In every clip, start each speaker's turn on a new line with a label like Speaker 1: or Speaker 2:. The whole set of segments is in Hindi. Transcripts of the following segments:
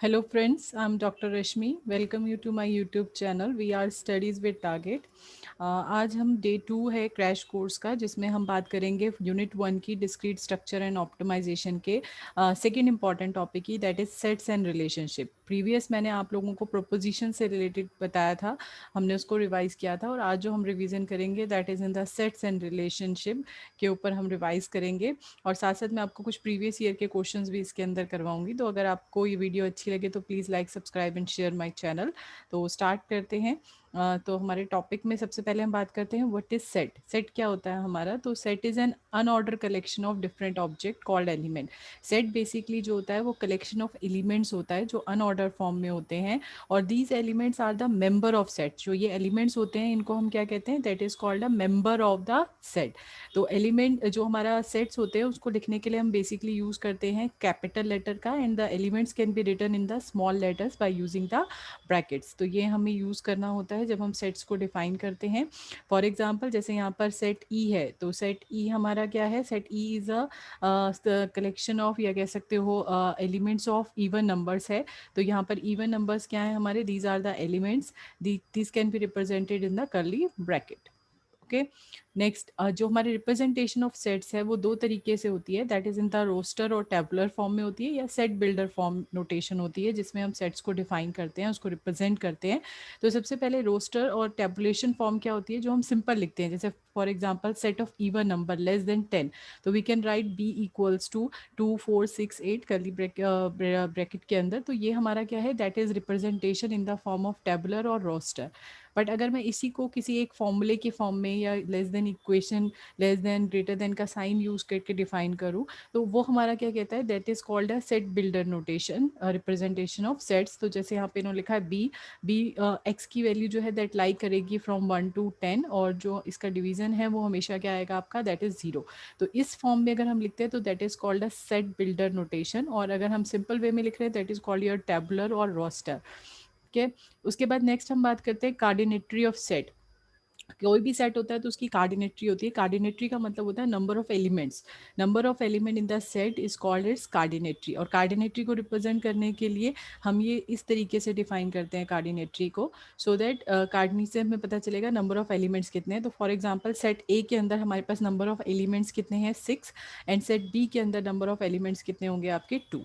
Speaker 1: Hello friends, I'm Dr. Rashmi. Welcome you to my YouTube channel. We are Studies with Target. आज हम डे 2 है क्रैश कोर्स का, जिसमें हम बात करेंगे यूनिट 1 की डिस्क्रीट स्ट्रक्चर एंड ऑप्टिमाइजेशन के सेकंड इंपॉर्टेंट टॉपिक की, that is sets and relationship. Previous मैंने आप लोगों को प्रोपोजिशन से रिलेटेड बताया था, हमने उसको रिवाइज किया था, और आज जो हम रिवीजन करेंगे that is in the sets and relationship के ऊपर हम रिवाइज करेंगे। और साथ साथ मैं आपको कुछ प्रीवियस ईयर के क्वेश्चंस भी इसके अंदर करवाऊंगी। तो अगर आपको ये वीडियो अच्छी लगे तो please like subscribe and share my channel. तो स्टार्ट करते हैं। तो हमारे टॉपिक में सबसे पहले हम बात करते हैं व्हाट इज सेट। सेट क्या होता है हमारा? तो set is an unordered collection of different object called element. Set basically जो होता है वो कलेक्शन ऑफ एलिमेंट्स होता है जो अनऑर्डर फॉर्म में होते हैं, और these elements are the member of set. जो ये एलिमेंट्स होते हैं इनको हम क्या कहते हैं? That is called a member of the set. तो एलिमेंट जो हमारा सेट्स होते हैं उसको लिखने के लिए हम बेसिकली यूज़ करते हैं कैपिटल लेटर का, and the elements can be written in the small letters by using the brackets. तो ये हमें यूज़ करना होता है जब हम सेट्स को डिफाइन करते हैं। फॉर एग्जांपल जैसे यहाँ पर सेट ई है, तो सेट ई हमारा क्या है? Set E is a collection of, या कह सकते हो एलिमेंट्स ऑफ इवन नंबर्स है। तो यहाँ पर इवन नंबर्स क्या है हमारे? These are the elements, this can be represented in the curly bracket. Okay. Next, जो हमारे रिप्रेजेंटेशन ऑफ सेट्स है वो दो तरीके से होती है, that is in the roster और टेबुलर फॉर्म में होती है, या सेट बिल्डर फॉर्म नोटेशन होती है, जिसमें हम सेट्स को डिफाइन करते हैं, उसको रिप्रेजेंट करते हैं। तो सबसे पहले रोस्टर और टेबुलेशन फॉर्म क्या होती है? जो हम सिंपल लिखते हैं, जैसे for example set of even number less than 10, तो we can write B equals to 2 4 6 8 curly bracket के अंदर। तो ये हमारा क्या है? That is representation in the form of tabular और रोस्टर। बट अगर मैं इसी को किसी एक फॉर्मूले के फॉर्म में, या less than equation, less than, greater than का साइन यूज करके डिफाइन करूँ, तो वो हमारा क्या कहता है? That is called a set builder notation, representation of sets. तो जैसे यहाँ पे इन्होंने लिखा है बी, बी एक्स की वैल्यू जो है दैट लाई करेगी फ्रॉम 1 to 10, और जो इसका डिवीजन है वो हमेशा क्या आएगा आपका? That is 0। तो इस फॉर्म में अगर हम लिखते हैं तो that is called a set builder notation, और अगर हम सिंपल वे में लिख रहे हैं that is called your tabular और रोस्टर। ओके। उसके बाद नेक्स्ट हम बात करते हैं कार्डिनेटरी ऑफ सेट। कोई भी सेट होता है तो उसकी कार्डिनेटरी होती है। कार्डिनेटरी का मतलब होता है number of elements. Number of element in the set is called its cardinality. और कार्डिनेटरी को रिप्रेजेंट करने के लिए हम ये इस तरीके से डिफाइन करते हैं कार्डिनेटरी को, सो दैट कार्डिनी से हमें पता चलेगा नंबर ऑफ एलिमेंट्स कितने हैं। तो फॉर एग्जाम्पल सेट ए के अंदर हमारे पास नंबर ऑफ एलिमेंट्स कितने हैं? 6। एंड सेट बी के अंदर नंबर ऑफ एलिमेंट्स कितने होंगे आपके? 2।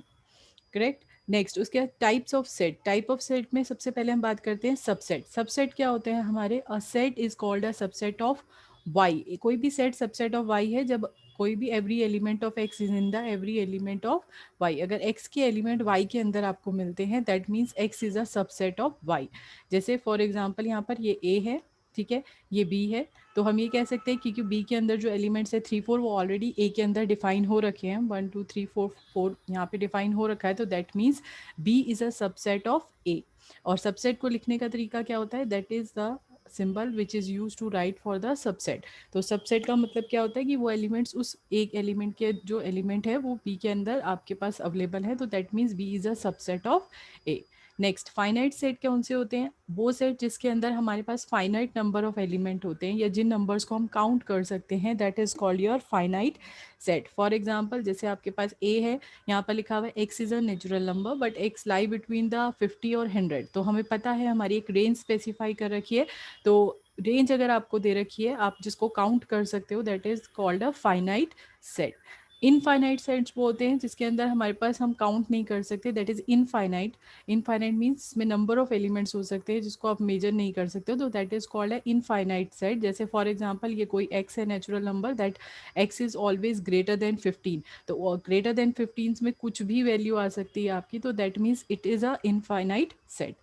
Speaker 1: करेक्ट। नेक्स्ट, उसके बाद types of set. Type of set में सबसे पहले हम बात करते हैं सबसेट। सबसेट क्या होते हैं हमारे? A set is called a subset of Y. कोई भी सेट सबसेट ऑफ वाई है जब कोई भी every element of X is in the every element of Y. अगर एक्स के एलिमेंट वाई के अंदर आपको मिलते हैं that means X is a subset of Y. जैसे फॉर एग्जांपल यहाँ पर ये ए है, ठीक है, ये बी है। तो हम ये कह सकते हैं क्योंकि बी के अंदर जो एलिमेंट्स है 3 4 वो ऑलरेडी ए के अंदर डिफाइन हो रखे हैं, 1 2 3 4 4 यहाँ पे डिफाइन हो रखा है, तो that means B is a subset of A. और सबसेट को लिखने का तरीका क्या होता है? That is the symbol which is use to write for the subset. तो सबसेट का मतलब क्या होता है कि वो एलिमेंट्स उस एक एलिमेंट के जो एलिमेंट है वो बी के अंदर आपके पास अवेलेबल है, तो that means B is a subset of A. Next, finite set कौन से होते हैं? वो सेट जिसके अंदर हमारे पास फाइनाइट नंबर ऑफ एलिमेंट होते हैं, या जिन नंबर्स को हम काउंट कर सकते हैं, that is called your finite set. For example जैसे आपके पास ए है, यहाँ पर लिखा हुआ है x is a natural number but x lie between the 50 और 100। तो हमें पता है हमारी एक रेंज स्पेसिफाई कर रखी है। तो रेंज अगर आपको दे रखी है, आप जिसको काउंट कर सकते हो, that is called a finite set. Infinite sets वो होते हैं जिसके अंदर हमारे पास हम काउंट नहीं कर सकते, that is infinite. Infinite means इसमें नंबर ऑफ एलिमेंट्स हो सकते हैं जिसको आप मेजर नहीं कर सकते हो, तो दैट इज कॉल्ड है इनफाइनाइट सेट। जैसे फॉर एग्जांपल ये कोई एक्स है, natural number, that x is always greater than 15। तो ग्रेटर देन 15 में कुछ भी वैल्यू आ सकती है आपकी, तो that means it is a infinite set.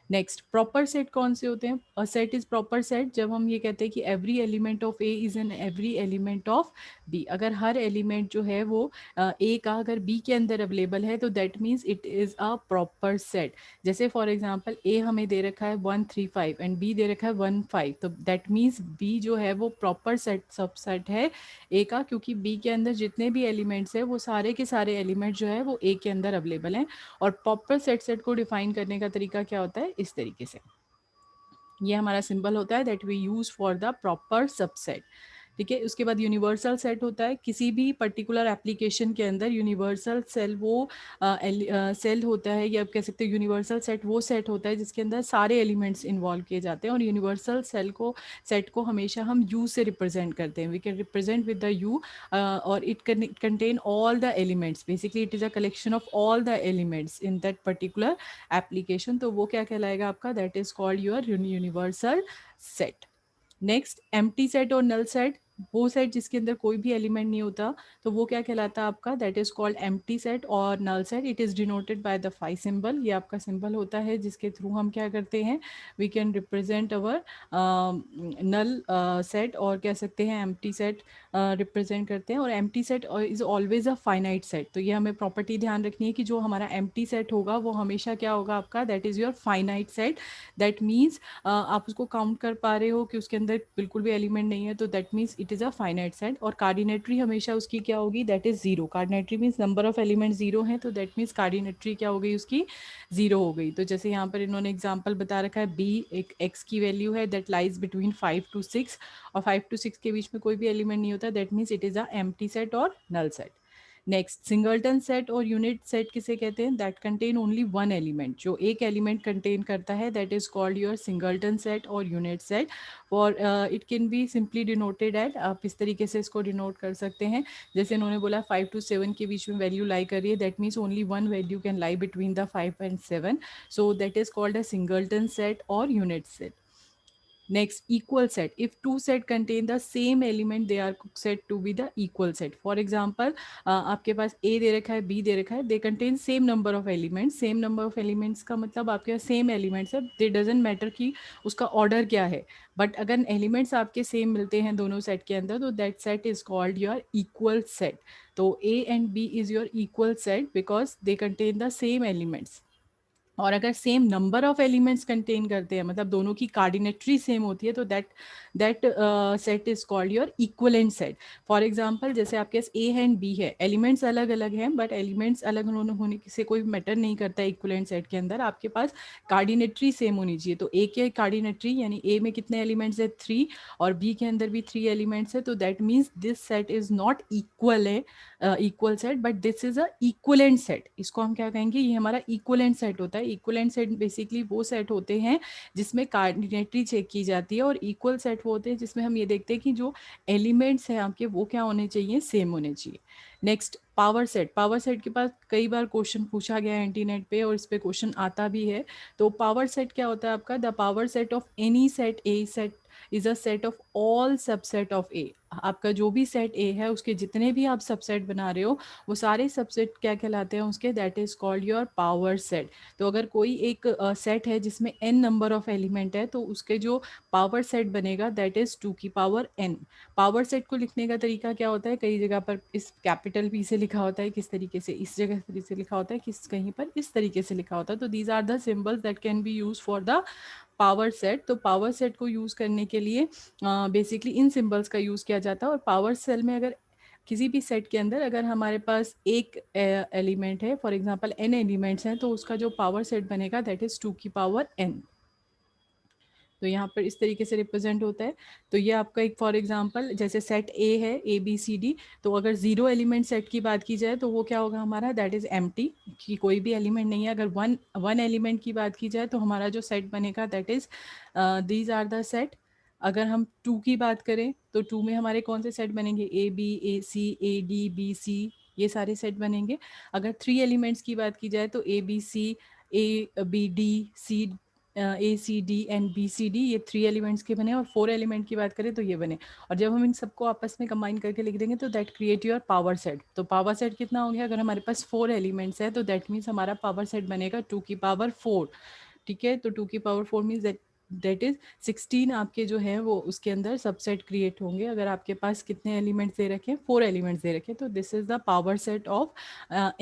Speaker 1: Next, proper set कौन से होते हैं? A set is proper set जब हम ये कहते हैं कि every element of A is an every element of B. अगर हर एलिमेंट जो है वो ए का अगर बी के अंदर अवेलेबल है तो that means it is a proper set. जैसे फॉर एग्जांपल ए हमें दे रखा है 1 3 5 एंड बी दे रखा है 1 5, तो दैट मीन्स बी जो है वो प्रॉपर सेट सबसेट है ए का, क्योंकि बी के अंदर जितने भी एलिमेंट्स है वो सारे के सारे एलिमेंट जो है वो ए के अंदर अवेलेबल हैं। और प्रॉपर सेट को डिफाइन करने का तरीका क्या होता है? इस तरीके से, ये हमारा सिंबल होता है that we use for the proper subset. ठीक है। उसके बाद यूनिवर्सल सेट होता है, किसी भी पर्टिकुलर एप्लीकेशन के अंदर यूनिवर्सल सेल वो सेल होता है, या आप कह सकते हो यूनिवर्सल सेट वो सेट होता है जिसके अंदर सारे एलिमेंट्स इन्वॉल्व किए जाते हैं। और यूनिवर्सल सेट को हमेशा हम यू से रिप्रेजेंट करते हैं, we can represent with the U. और it contain all the elements, basically it is a collection of all the elements in that particular application. तो वो क्या कहलाएगा आपका, that is called your universal set. Next empty set और नल सेट, वो सेट जिसके अंदर कोई भी एलिमेंट नहीं होता, तो वो क्या कहलाता है आपका, that is called empty set और null set. It is denoted by the phi symbol, ये आपका सिंबल होता है जिसके थ्रू हम क्या करते हैं, we can represent our null set, और कह सकते हैं एम्प्टी सेट रिप्रेजेंट करते हैं। और empty set is always a finite set, तो ये हमें प्रॉपर्टी ध्यान रखनी है कि जो हमारा एम्प्टी सेट होगा वो हमेशा क्या होगा आपका, that is your finite set. That means आप उसको काउंट कर पा रहे हो कि उसके अंदर बिल्कुल भी एलिमेंट नहीं है, तो that means it is a finite set. और कार्डिनेटरी हमेशा उसकी क्या होगी, that is zero. Cardinality means number of element zero है, तो दैट मीन्स कार्डिनेटरी क्या हो गई उसकी, जीरो हो गई। तो जैसे यहाँ पर इन्होंने एग्जाम्पल बता रखा है, बी एक एक्स की वैल्यू है दैट लाइज बिटवीन 5 to 6, और 5 to 6 के बीच में कोई भी एलिमेंट नहीं होता, that means it is a empty set और null set. Next singleton set और यूनिट सेट किसे कहते हैं, that contain only one element, जो एक एलिमेंट कंटेन करता है, that is called your singleton set और यूनिट सेट। और it can be simply denoted at, आप इस तरीके से इसको डिनोट कर सकते हैं, जैसे इन्होंने बोला 5 to 7 के बीच में वैल्यू लाई कर रही है, that means only one value can lie between the 5 and 7, so that is called a singleton set और unit set. Next, equal set. If two set contain the same element, they are said to be the equal set. For example, आपके पास A दे रखा है, B दे रखा है, they contain same number of elements. Same number of elements का मतलब आपके पास same elements है, they doesn't matter कि उसका order क्या है, but अगर elements आपके same मिलते हैं दोनों set के अंदर, तो that set is called your equal set. तो A and B is your equal set because they contain the same elements. और अगर same number of elements contain करते हैं, मतलब दोनों की कार्डिनेटरी सेम होती है, तो that set is called your equivalent set. For example, जैसे आपके पास ए एंड बी है, एलिमेंट्स अलग अलग हैं, बट एलिमेंट्स अलग होने से कोई मैटर नहीं करता है। इक्वलेंट सेट के अंदर आपके पास कार्डिनेटरी सेम होनी चाहिए। तो ए के कार्डिनेटरी यानी ए में कितने एलिमेंट्स है, 3, और बी के अंदर भी 3 एलिमेंट्स है, तो that means this set is not equal है, equal set, but this is a equivalent set. इसको हम क्या कहेंगे, ये हमारा इक्वलेंट सेट होता है। इक्वलेंट सेट बेसिकली वो सेट होते हैं जिसमें कार्डिनेटरी चेक की जाती है, और इक्वल सेट वो होते हैं जिसमें हम ये देखते हैं कि जो एलिमेंट्स हैं आपके वो क्या होने चाहिए, सेम होने चाहिए। Next, power set. Power set के पास कई बार क्वेश्चन पूछा गया है एंटीनेट पे, और इस पे क्वेश्चन आता भी है। तो पावर सेट क्या होता है आपका, the power set of any set A set is a set of all subset of A. आपका जो भी सेट ए है उसके जितने भी आप सबसेट बना रहे हो, वो सारे सबसेट क्या कहलाते हैं उसके, that is called your power set. तो अगर कोई एक सेट है जिसमें n नंबर ऑफ एलिमेंट है, तो उसके जो पावर सेट बनेगा दैट इज 2 की पावर n। पावर सेट को लिखने का तरीका क्या होता है, कई जगह पर इस कैपिटल पी से लिखा होता है, किस तरीके से इस जगह से लिखा होता है, किस कहीं पर इस तरीके से लिखा होता है। तो these are the symbols that can be use for the power set. तो पावर सेट को यूज़ करने के लिए बेसिकली इन सिंबल्स का यूज़ किया जाता है। और पावर सेल में अगर किसी भी सेट के अंदर अगर हमारे पास एक एलिमेंट है, फॉर एग्जांपल n एलिमेंट्स हैं, तो उसका जो पावर सेट बनेगा दैट इज़ 2 की पावर n। तो यहाँ पर इस तरीके से रिप्रेजेंट होता है। तो ये आपका एक फॉर एग्जांपल, जैसे सेट ए है ABCD, तो अगर जीरो एलिमेंट सेट की बात की जाए तो वो क्या होगा हमारा, दैट इज़ एम्प्टी, कि कोई भी एलिमेंट नहीं है। अगर वन एलिमेंट की बात की जाए तो हमारा जो सेट बनेगा that is these are the set. अगर हम 2 की बात करें तो 2 में हमारे कौन से सेट बनेंगे, AB AC AD BC, ये सारे सेट बनेंगे। अगर 3 एलिमेंट्स की बात की जाए तो ABC ABD C, ACD and BCD, ये 3 एलिमेंट्स के बने। और 4 एलिमेंट की बात करें तो ये बने। और जब हम इन सबको आपस में कंबाइन करके लिख देंगे तो that create your power set. तो पावर सेट कितना हो गया, अगर हमारे पास 4 एलिमेंट्स है तो दैट मीन्स हमारा पावर सेट बनेगा 2 की पावर 4। ठीक है, तो 2 की पावर 4 मीन्स दैट इज 16 आपके जो है वो उसके अंदर सबसेट क्रिएट होंगे। अगर आपके पास कितने एलिमेंट्स दे रखे हैं, 4 एलिमेंट्स दे रखे हैं, तो this is the power set of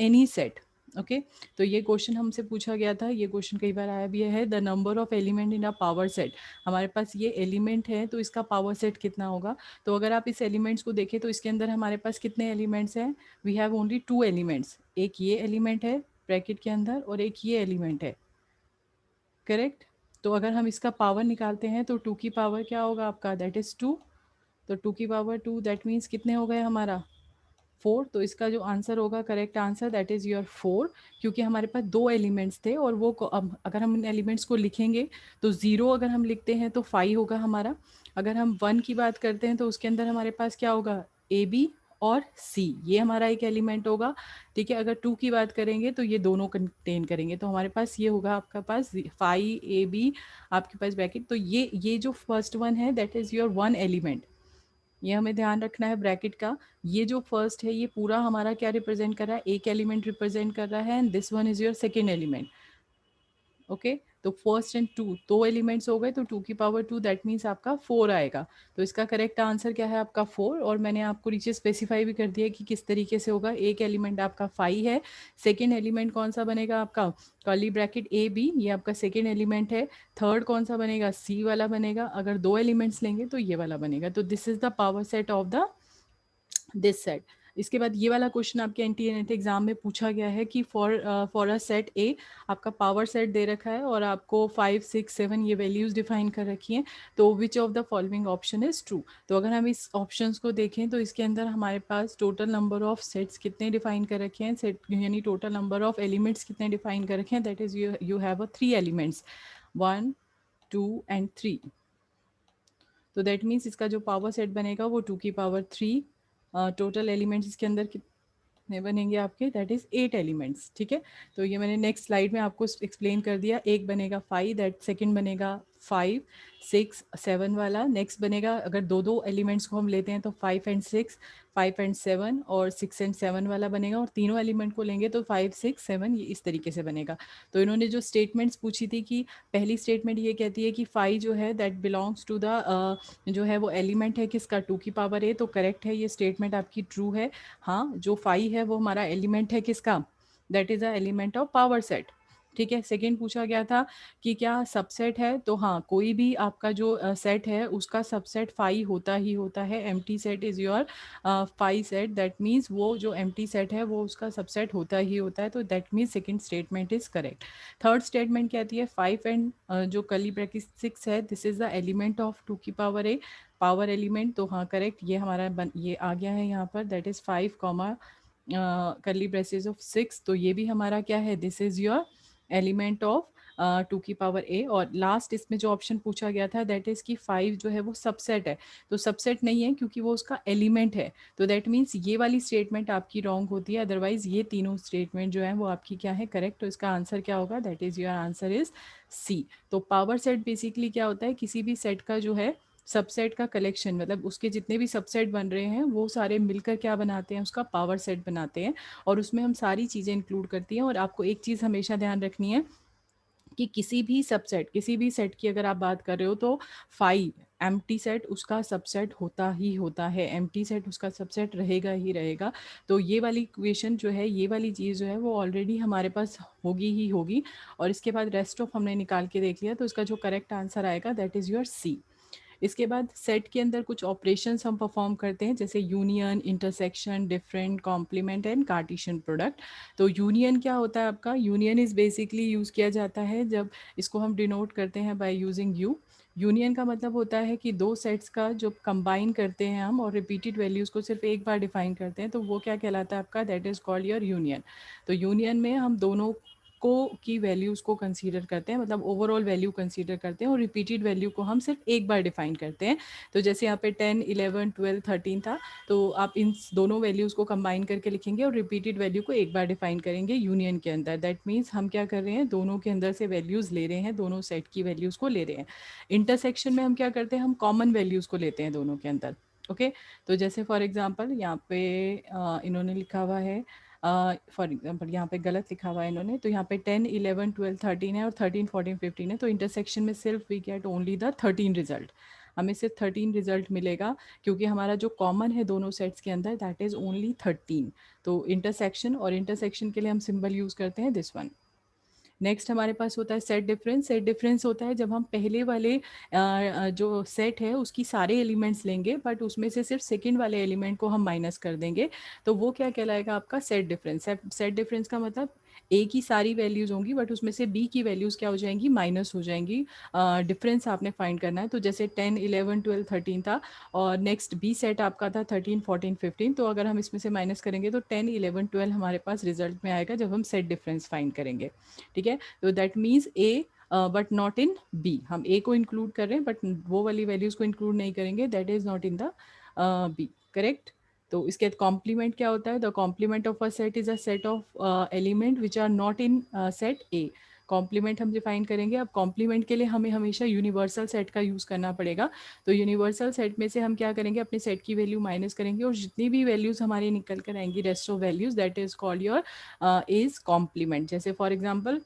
Speaker 1: any set. Okay, तो ये क्वेश्चन हमसे पूछा गया था, ये क्वेश्चन कई बार आया भी है, the number of element in a power set. हमारे पास ये एलिमेंट है तो इसका पावर सेट कितना होगा। तो अगर आप इस एलिमेंट्स को देखें तो इसके अंदर हमारे पास कितने एलिमेंट्स हैं, वी हैव ओनली 2 एलिमेंट्स। एक ये एलिमेंट है ब्रैकेट के अंदर और एक ये एलिमेंट है, करेक्ट। तो अगर हम इसका पावर निकालते हैं तो 2 की पावर क्या होगा आपका, दैट इज़ 2। तो 2 की पावर 2 दैट मीन्स कितने हो गए हमारा 4। तो इसका जो आंसर होगा, correct answer that is your 4, क्योंकि हमारे पास दो एलिमेंट्स थे और वो अब अगर हम इन एलिमेंट्स को लिखेंगे तो 0 अगर हम लिखते हैं तो 5 होगा हमारा। अगर हम 1 की बात करते हैं तो उसके अंदर हमारे पास क्या होगा, ए बी और सी, ये हमारा एक एलिमेंट होगा। ठीक है, अगर 2 की बात करेंगे तो ये दोनों कंटेन करेंगे, तो हमारे पास ये होगा आपका पास 5 ए बी आपके पास ब्रैकेट। तो ये जो फर्स्ट वन है that is your one element, ये हमें ध्यान रखना है ब्रैकेट का। ये जो फर्स्ट है ये पूरा हमारा क्या रिप्रेजेंट कर रहा है, एक एलिमेंट रिप्रेजेंट कर रहा है, and this one is your second element. Okay, तो फर्स्ट एंड टू दो एलिमेंट्स हो गए, तो 2 की पावर 2 दैट मीन्स आपका 4 आएगा। तो इसका करेक्ट आंसर क्या है आपका 4, और मैंने आपको नीचे स्पेसिफाई भी कर दिया कि किस तरीके से होगा। एक एलिमेंट आपका 5 है, सेकेंड एलिमेंट कौन सा बनेगा आपका, कर्ली ब्रैकेट ए बी, ये आपका सेकेंड एलिमेंट है। थर्ड कौन सा बनेगा, सी वाला बनेगा। अगर दो एलिमेंट्स लेंगे तो ये वाला बनेगा। तो this is the power set of the this set. इसके बाद ये वाला क्वेश्चन आपके एनटीए एग्जाम में पूछा गया है कि फॉर अ सेट ए, आपका पावर सेट दे रखा है और आपको 5 6 7 ये वैल्यूज डिफाइन कर रखी हैं। तो which of the following option is true. तो अगर हम इस ऑप्शंस को देखें तो इसके अंदर हमारे पास टोटल नंबर ऑफ सेट्स कितने डिफाइन कर रखे हैं, सेट यानी टोटल नंबर ऑफ एलिमेंट्स कितने डिफाइन कर रखे हैं, that is you have a 3 elements, 1 2 and 3। तो दैट मीन्स इसका जो पावर सेट बनेगा वो 2 की पावर 3। टोटल एलिमेंट्स इसके अंदर कितने बनेंगे आपके, दैट इज 8 एलिमेंट्स। ठीक है, तो ये मैंने नेक्स्ट स्लाइड में आपको एक्सप्लेन कर दिया। एक बनेगा 5, दैट सेकंड बनेगा 5 6 7 वाला। नेक्स्ट बनेगा, अगर दो दो एलिमेंट्स को हम लेते हैं तो 5 एंड 6, 5 एंड 7 और 6 एंड 7 वाला बनेगा, और तीनों एलिमेंट को लेंगे तो 5 6 7 ये इस तरीके से बनेगा। तो इन्होंने जो स्टेटमेंट्स पूछी थी कि पहली स्टेटमेंट ये कहती है कि 5 जो है दैट बिलोंग्स टू द जो है वो एलिमेंट है किसका, 2 की पावर ए। तो करेक्ट है, ये स्टेटमेंट आपकी ट्रू है। हाँ, जो 5 है वो हमारा एलिमेंट है किसका, that is a element of power set. ठीक है, सेकंड पूछा गया था कि क्या सबसेट है, तो हाँ, कोई भी आपका जो सेट है उसका सबसेट 5 होता ही होता है। Empty set is your 5 set, that means वो जो एम्प्टी सेट है वो उसका सबसेट होता ही होता है। तो that means second statement is correct. Third statement कहती है 5 एंड जो कर्ली ब्रैकेट 6 है this is the element of 2 की पावर ए, पावर एलिमेंट। तो हाँ करेक्ट, ये हमारा ये आ गया है यहाँ पर, that is 5 comma curly braces of 6। तो ये भी हमारा क्या है, this is your element of 2 की पावर ए। और लास्ट इसमें जो ऑप्शन पूछा गया था दैट इज कि 5 जो है वो सबसेट है, तो सबसेट नहीं है क्योंकि वो उसका एलिमेंट है। तो दैट मीन्स ये वाली स्टेटमेंट आपकी रॉन्ग होती है, अदरवाइज ये तीनों स्टेटमेंट जो है वो आपकी क्या है, करेक्ट। तो इसका आंसर क्या होगा, that is your answer is C. तो पावर सेट बेसिकली क्या होता है, किसी भी सेट का जो है सबसेट का कलेक्शन, मतलब उसके जितने भी सबसेट बन रहे हैं वो सारे मिलकर क्या बनाते हैं, उसका पावर सेट बनाते हैं। और उसमें हम सारी चीज़ें इंक्लूड करती हैं। और आपको एक चीज़ हमेशा ध्यान रखनी है कि किसी भी सबसेट, किसी भी सेट की अगर आप बात कर रहे हो तो 5 एम्प्टी सेट उसका सबसेट होता ही होता है, एम्प्टी सेट उसका सबसेट रहेगा ही रहेगा। तो ये वाली इक्वेशन जो है, ये वाली चीज़ जो है वो ऑलरेडी हमारे पास होगी ही होगी। और इसके बाद रेस्ट ऑफ हमने निकाल के देख लिया, तो इसका जो करेक्ट आंसर आएगा दैट इज़ योर सी। इसके बाद सेट के अंदर कुछ ऑपरेशंस हम परफॉर्म करते हैं, जैसे union, intersection, different, complement and Cartesian product. तो यूनियन क्या होता है आपका, यूनियन इज़ बेसिकली यूज़ किया जाता है जब इसको हम डिनोट करते हैं बाय यूजिंग यू। यूनियन का मतलब होता है कि दो सेट्स का जो कंबाइन करते हैं हम और रिपीटेड वैल्यूज़ को सिर्फ एक बार डिफाइन करते हैं, तो वो क्या कहलाता है आपका, that is called your union. तो यूनियन में हम दोनों को की वैल्यूज़ को कंसीडर करते हैं, मतलब ओवरऑल वैल्यू कंसीडर करते हैं, और रिपीटेड वैल्यू को हम सिर्फ एक बार डिफाइन करते हैं। तो जैसे यहाँ पे 10 11 12 13 था, तो आप इन दोनों वैल्यूज़ को कंबाइन करके लिखेंगे और रिपीटेड वैल्यू को एक बार डिफाइन करेंगे यूनियन के अंदर। दैट मीन्स हम क्या कर रहे हैं, दोनों के अंदर से वैल्यूज़ ले रहे हैं, दोनों सेट की वैल्यूज़ को ले रहे हैं। इंटरसेक्शन में हम क्या करते हैं, हम कॉमन वैल्यूज़ को लेते हैं दोनों के अंदर। ओके, तो जैसे फॉर एग्जांपल यहाँ पे इन्होंने लिखा हुआ है, फॉर एग्जांपल यहाँ पे गलत लिखा हुआ है इन्होंने, तो यहाँ पे 10 11 12 13 है और 13 14 15 है। तो इंटरसेक्शन में सिर्फ we get only the 13 result, हमें सिर्फ 13 रिजल्ट मिलेगा, क्योंकि हमारा जो कॉमन है दोनों सेट्स के अंदर दैट इज़ ओनली 13। तो इंटरसेक्शन, और इंटरसेक्शन के लिए हम सिंबल यूज़ करते हैं दिस वन। नेक्स्ट हमारे पास होता है सेट डिफरेंस। सेट डिफरेंस होता है जब हम पहले वाले जो सेट है उसकी सारे एलिमेंट्स लेंगे बट उसमें से सिर्फ सेकंड वाले एलिमेंट को हम माइनस कर देंगे, तो वो क्या कहलाएगा आपका सेट डिफरेंस। सेट डिफरेंस का मतलब ए की सारी वैल्यूज होंगी बट उसमें से बी की वैल्यूज क्या हो जाएंगी, माइनस हो जाएंगी। डिफरेंस आपने फाइंड करना है। तो जैसे 10 11 12 13 था और नेक्स्ट बी सेट आपका था 13 14 15, तो अगर हम इसमें से माइनस करेंगे तो 10 11 12 हमारे पास रिजल्ट में आएगा जब हम सेट डिफरेंस फाइंड करेंगे। ठीक है, तो that means A but not in B. हम ए को इंक्लूड कर रहे हैं बट वो वाली वैल्यूज को इंक्लूड नहीं करेंगे, that is not in the B. Correct. तो इसके कॉम्प्लीमेंट क्या होता है, the complement of a set is a set of element which are not in set A. Complement हम डिफाइन करेंगे। अब कॉम्प्लीमेंट के लिए हमें हमेशा यूनिवर्सल सेट का यूज़ करना पड़ेगा। तो यूनिवर्सल सेट में से हम क्या करेंगे, अपने सेट की वैल्यू माइनस करेंगे और जितनी भी वैल्यूज़ हमारी निकल कर आएंगी rest of values, that is called your is complement. जैसे फॉर एग्जाम्पल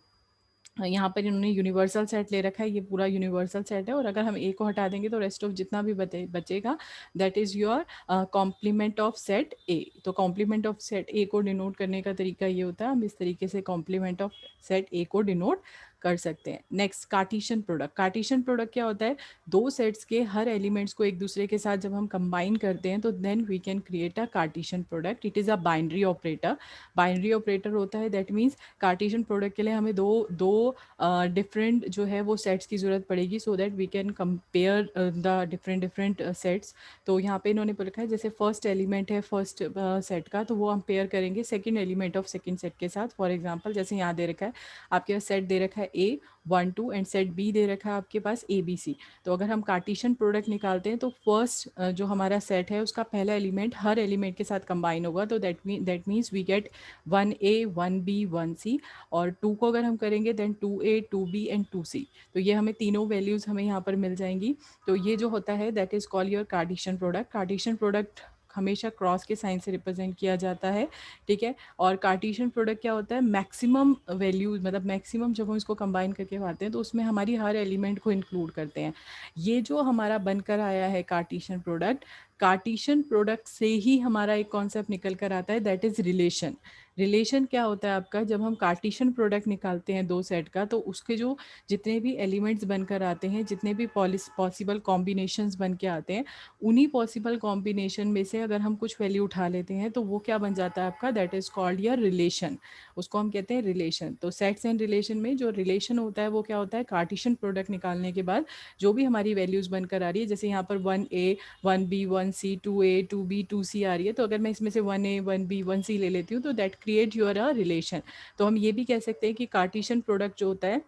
Speaker 1: यहाँ पर इन्होंने यूनिवर्सल सेट ले रखा है, ये पूरा यूनिवर्सल सेट है और अगर हम ए को हटा देंगे तो रेस्ट ऑफ जितना भी बचेगा that is your complement of set A. तो कॉम्प्लीमेंट ऑफ सेट ए को डिनोट करने का तरीका ये होता है, हम इस तरीके से कॉम्प्लीमेंट ऑफ सेट ए को डिनोट कर सकते हैं। Next Cartesian product. Cartesian product क्या होता है, दो सेट्स के हर एलिमेंट्स को एक दूसरे के साथ जब हम कंबाइन करते हैं तो then we can create a Cartesian product. It is a binary operator. Binary operator होता है, दैट मीन्स कार्टेशियन प्रोडक्ट के लिए हमें दो दो डिफरेंट जो है वो सेट्स की ज़रूरत पड़ेगी so that we can compare the different different sets. तो यहाँ पे इन्होंने लिखा है जैसे फर्स्ट एलिमेंट है फर्स्ट सेट का, तो वो हम पेयर करेंगे second element of second set के साथ। फॉर एग्जांपल जैसे यहाँ दे रखा है आपके पास सेट दे रखा है ए 1 2 एंड सेट बी दे रखा है आपके पास ए बी सी। तो अगर हम कार्टेशियन प्रोडक्ट निकालते हैं तो फर्स्ट जो हमारा सेट है उसका पहला एलिमेंट हर एलिमेंट के साथ कंबाइन होगा, तो that means we get 1 a 1 b 1 c। और 2 को अगर हम करेंगे then 2 a 2 b and 2 c। तो ये हमें तीनों वैल्यूज़ हमें यहाँ पर मिल जाएंगी। तो ये जो होता है that is call your Cartesian product. Cartesian product हमेशा क्रॉस के साइन से रिप्रेजेंट किया जाता है। ठीक है, और कार्टेशियन प्रोडक्ट क्या होता है, मैक्सिमम वैल्यूज मतलब मैक्सिमम जब हम इसको कंबाइन करके पाते हैं तो उसमें हमारी हर एलिमेंट को इंक्लूड करते हैं। ये जो हमारा बनकर आया है कार्टेशियन प्रोडक्ट, कार्टेशियन प्रोडक्ट से ही हमारा एक कॉन्सेप्ट निकल कर आता है दैट इज़ रिलेशन। रिलेशन क्या होता है आपका, जब हम कार्टेशियन प्रोडक्ट निकालते हैं दो सेट का तो उसके जो जितने भी एलिमेंट्स बनकर आते हैं, जितने भी पॉसिबल कॉम्बिनेशंस बन के आते हैं, उन्हीं पॉसिबल कॉम्बिनेशन में से अगर हम कुछ वैल्यू उठा लेते हैं तो वो क्या बन जाता है आपका, that is called your relation. उसको हम कहते हैं रिलेशन। तो सेट्स एंड रिलेशन में जो रिलेशन होता है वो क्या होता है, कार्टेशियन प्रोडक्ट निकालने के बाद जो भी हमारी वैल्यूज़ बनकर आ रही है, जैसे यहाँ पर 1 a 1 b 1 c 2 a 2 b 2 c आ रही है, तो अगर मैं इसमें से 1 a 1 b 1 c ले लेती हूँ तो that create your a relation. तो हम ये भी कह सकते हैं कि कार्टेशियन प्रोडक्ट जो होता है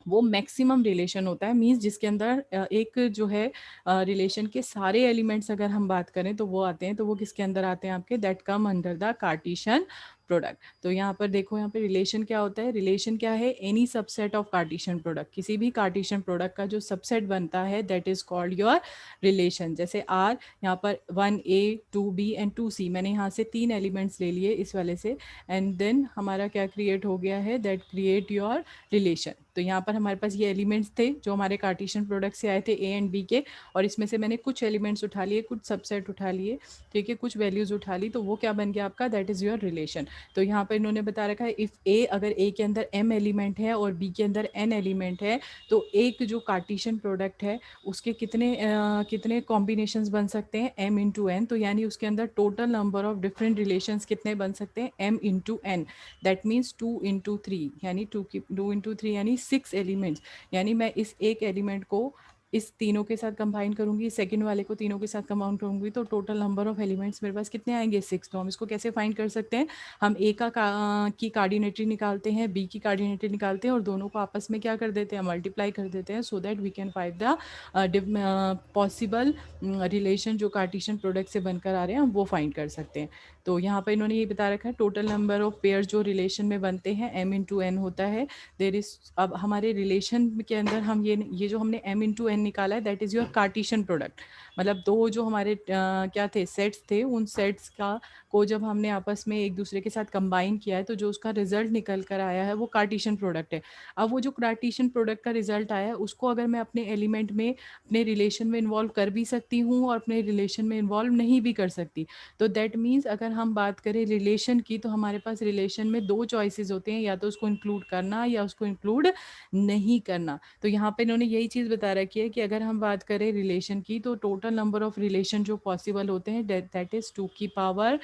Speaker 1: वो मैक्सिमम रिलेशन होता है, मीन्स जिसके अंदर एक जो है रिलेशन के सारे एलिमेंट्स अगर हम बात करें तो वो आते हैं, तो वो किसके अंदर आते हैं आपके, that come under the Cartesian product. तो यहाँ पर देखो, यहाँ पे रिलेशन क्या होता है, रिलेशन क्या है, any subset of Cartesian product, किसी भी कार्टेशियन प्रोडक्ट का जो सबसेट बनता है that is called your relation. जैसे आर यहाँ पर 1 a 2 b एंड 2 c, मैंने यहाँ से तीन एलिमेंट्स ले लिए इस वाले से, एंड देन हमारा क्या क्रिएट हो गया है, दैट क्रिएट योर रिलेशन। तो यहाँ पर हमारे पास ये एलिमेंट्स थे जो हमारे कार्टेशियन प्रोडक्ट से आए थे ए एंड बी के, और इसमें से मैंने कुछ एलिमेंट्स उठा लिए, कुछ सबसेट उठा लिए, ठीक है, कुछ वैल्यूज उठा ली, तो वो क्या बन गया आपका, दैट इज योर रिलेशन। तो यहाँ पर इन्होंने बता रखा है इफ ए, अगर ए के अंदर m एलिमेंट है और बी के अंदर n एलिमेंट है, तो एक जो कार्टेशियन प्रोडक्ट है उसके कितने कॉम्बिनेशंस बन सकते हैं, m इंटू एन। तो यानी उसके अंदर total number of different relations कितने बन सकते हैं, m into N. That means 2 into 3, यानी 2 इंटू 3 यानी 6 एलिमेंट्स। यानी मैं इस एक एलिमेंट को इस तीनों के साथ कंबाइन करूंगी, सेकंड वाले को तीनों के साथ कंबाइन करूंगी, तो टोटल नंबर ऑफ एलिमेंट्स मेरे पास कितने आएंगे, 6। तो हम इसको कैसे फाइंड कर सकते हैं, हम ए की कार्डिनेटरी निकालते हैं, बी की कार्डिनेटरी निकालते हैं और दोनों को आपस में क्या कर देते हैं, मल्टीप्लाई कर देते हैं, so that we can find the possible relation जो कार्टेशियन प्रोडक्ट से बनकर आ रहे हैं हम वो फाइंड कर सकते हैं। तो यहाँ पर इन्होंने ये बता रखा है टोटल नंबर ऑफ पेयर जो रिलेशन में बनते हैं m इंटू एन होता है। देर इज, अब हमारे रिलेशन के अंदर हम ये जो हमने m इंटू एन निकाला है that is your Cartesian product. मतलब दो जो हमारे क्या थे, सेट्स थे, उन सेट्स का को जब हमने आपस में एक दूसरे के साथ कंबाइन किया है तो जो उसका रिजल्ट निकल कर आया है वो कार्टेशियन प्रोडक्ट है। अब वो जो कार्टेशियन प्रोडक्ट का रिजल्ट आया है उसको अगर मैं अपने एलिमेंट में, अपने रिलेशन में इन्वॉल्व कर भी सकती हूँ और अपने रिलेशन में इन्वॉल्व नहीं भी कर सकती। तो दैट मीन्स अगर हम बात करें रिलेशन की, तो हमारे पास रिलेशन में दो चॉइसेस होते हैं, या तो उसको इंक्लूड करना या उसको इंक्लूड नहीं करना। तो यहाँ पे इन्होंने यही चीज़ बता रखी है कि अगर हम बात करें रिलेशन की, तो टोटल नंबर ऑफ रिलेशन जो पॉसिबल होते हैं दैट इज़ 2 की power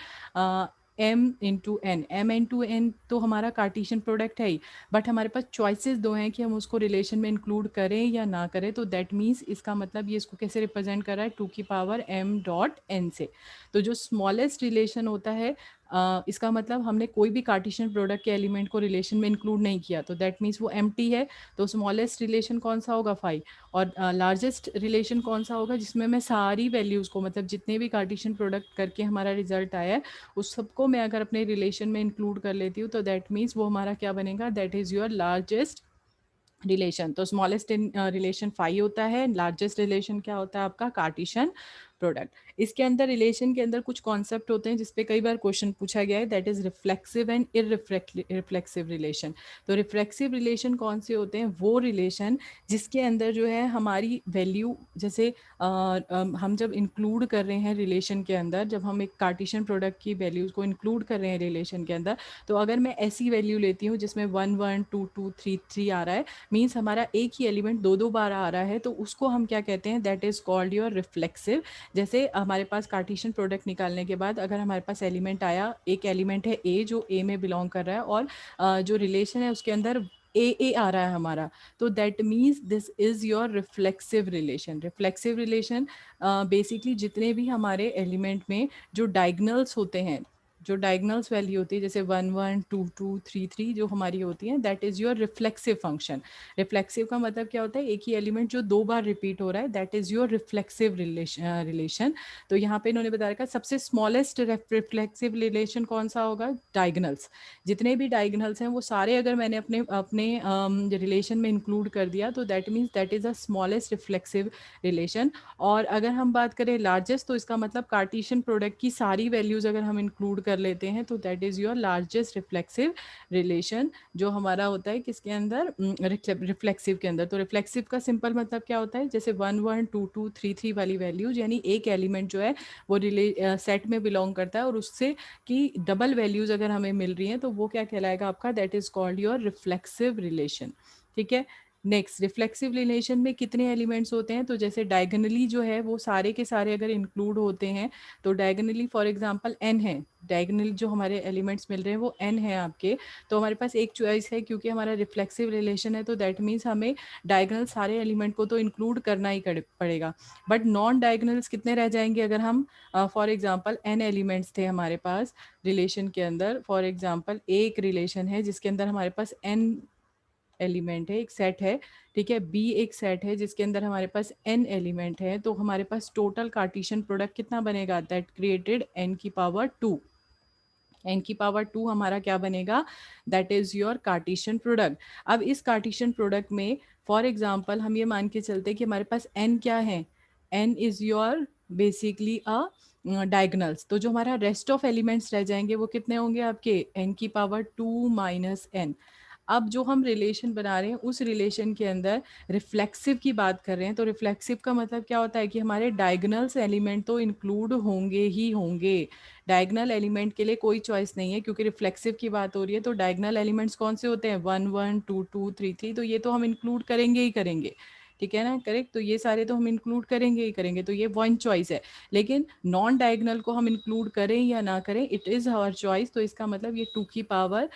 Speaker 1: m into n. m into n तो हमारा कार्टिशियन प्रोडक्ट है ही, बट हमारे पास चॉइसेस दो हैं कि हम उसको रिलेशन में इंक्लूड करें या ना करें। तो दैट मीन्स इसका मतलब ये इसको कैसे रिप्रेजेंट कर रहा है, 2 की पावर m डॉट n से। तो जो स्मॉलेस्ट रिलेशन होता है, इसका मतलब हमने कोई भी कार्टिशियन प्रोडक्ट के एलिमेंट को रिलेशन में इंक्लूड नहीं किया, तो दैट मीन्स वो एम्प्टी है। तो स्मॉलेस्ट रिलेशन कौन सा होगा, 5। और लार्जेस्ट रिलेशन कौन सा होगा, जिसमें मैं सारी वैल्यूज़ को, मतलब जितने भी कार्टिशियन प्रोडक्ट करके हमारा रिजल्ट आया है उस सबको मैं अगर अपने रिलेशन में इंक्लूड कर लेती हूँ, तो दैट मीन्स वो हमारा क्या बनेगा, that is your largest relation. तो स्मॉलेस्ट रिलेशन 5 होता है, लार्जेस्ट रिलेशन क्या होता है आपका, कार्टिशियन प्रोडक्ट। इसके अंदर रिलेशन के अंदर कुछ कॉन्सेप्ट होते हैं जिसपे कई बार क्वेश्चन पूछा गया है, that is reflexive and reflexive relation. तो रिफ्लेक्सिव रिलेशन कौन से होते हैं, वो रिलेशन जिसके अंदर जो है हमारी वैल्यू, जैसे हम जब इंक्लूड कर रहे हैं रिलेशन के अंदर, जब हम एक कार्टिशियन प्रोडक्ट की वैल्यूज को इंक्लूड कर रहे हैं रिलेशन के अंदर, तो अगर मैं ऐसी वैल्यू लेती हूँ जिसमें 1 1 2 2 3 3 आ रहा है, मीन्स हमारा एक ही एलिमेंट दो दो बार आ रहा है, तो उसको हम क्या कहते हैं, that is called your reflexive. जैसे हमारे पास कार्टिशियन प्रोडक्ट निकालने के बाद अगर हमारे पास एलिमेंट आया, एक एलिमेंट है ए जो ए में बिलोंग कर रहा है, और जो रिलेशन है उसके अंदर ए आ रहा है हमारा, तो that means this is your reflexive relation. Reflexive relation basically जितने भी हमारे एलिमेंट में जो डायगनल्स होते हैं, जो डायगनल्स वैल्यू होती है, जैसे 1 1 2 2 3 3 जो हमारी होती है, that is your reflexive function. Reflexive का मतलब क्या होता है, एक ही एलिमेंट जो दो बार रिपीट हो रहा है, that is your reflexive relation. तो यहाँ पे इन्होंने बताया रखा सबसे स्मॉलेस्ट रिफ्लेक्सिव रिलेशन कौन सा होगा, डायगनल्स। जितने भी डायगनल्स हैं वो सारे अगर मैंने अपने अपने रिलेशन में इंक्लूड कर दिया, तो that means that is the smallest reflexive relation. और अगर हम बात करें लार्जेस्ट, तो इसका मतलब कार्टिशियन प्रोडक्ट की सारी वैल्यूज़ अगर हम इंक्लूड कर लेते हैं, तो that is your largest reflexive relation, जो हमारा होता है किसके अंदर, रिफ्लेक्सिव के अंदर। तो रिफ्लेक्सिव का सिंपल मतलब क्या होता है, जैसे 1 1 2 2 3 3 वाली वैल्यूज, यानी एक एलिमेंट जो है वो सेट में बिलोंग करता है और उससे की डबल वैल्यूज अगर हमें मिल रही हैं, तो वो क्या कहलाएगा आपका, that is called your reflexive relation. ठीक है। नेक्स्ट, रिफ्लेक्सिव रिलेशन में कितने एलिमेंट्स होते हैं, तो जैसे डायगनली जो है वो सारे के सारे अगर इंक्लूड होते हैं, तो डायगनली फॉर एग्जांपल n है, डायगनली जो हमारे एलिमेंट्स मिल रहे हैं वो n है आपके, तो हमारे पास एक चॉइस है, क्योंकि हमारा रिफ्लेक्सिव रिलेशन है, तो दैट मीन्स हमें डायगनल सारे एलिमेंट को तो इंक्लूड करना ही पड़ेगा। बट नॉन डायगनल्स कितने रह जाएंगे, अगर हम फॉर एग्जांपल n एलिमेंट्स थे हमारे पास रिलेशन के अंदर, फॉर एग्जांपल एक रिलेशन है जिसके अंदर हमारे पास n एलिमेंट है, एक सेट है, ठीक है, बी एक सेट है जिसके अंदर हमारे पास n एलिमेंट है, तो हमारे पास टोटल कार्टिशियन प्रोडक्ट कितना बनेगा, दैट क्रिएटेड n की पावर 2। n की पावर 2 हमारा क्या बनेगा, that is your Cartesian product. अब इस कार्टिशियन प्रोडक्ट में फॉर एग्जांपल हम ये मान के चलते हैं कि हमारे पास n क्या है, n is your basically a diagonals, तो जो हमारा रेस्ट ऑफ एलिमेंट्स रह जाएंगे वो कितने होंगे आपके, n की पावर 2 माइनस n। अब जो हम रिलेशन बना रहे हैं उस रिलेशन के अंदर रिफ्लेक्सिव की बात कर रहे हैं, तो रिफ्लेक्सिव का मतलब क्या होता है कि हमारे डायगनल्स एलिमेंट तो इंक्लूड होंगे ही होंगे। डायगनल एलिमेंट के लिए कोई चॉइस नहीं है, क्योंकि रिफ्लेक्सिव की बात हो रही है, तो डायगनल एलिमेंट्स कौन से होते हैं, 1 1 2 2 3 3, तो ये तो हम इंक्लूड करेंगे ही करेंगे। ठीक है ना, करेक्ट, तो ये सारे तो हम इंक्लूड करेंगे ही करेंगे, तो ये वन चॉइस है। लेकिन नॉन डायगनल को हम इंक्लूड करें या ना करें, इट इज़ आवर चॉइस, तो इसका मतलब ये 2 की पावर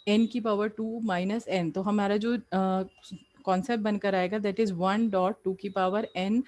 Speaker 1: n की पावर 2 माइनस n, तो हमारा जो कॉन्सेप्ट बनकर आएगा दैट इज 1 की power n,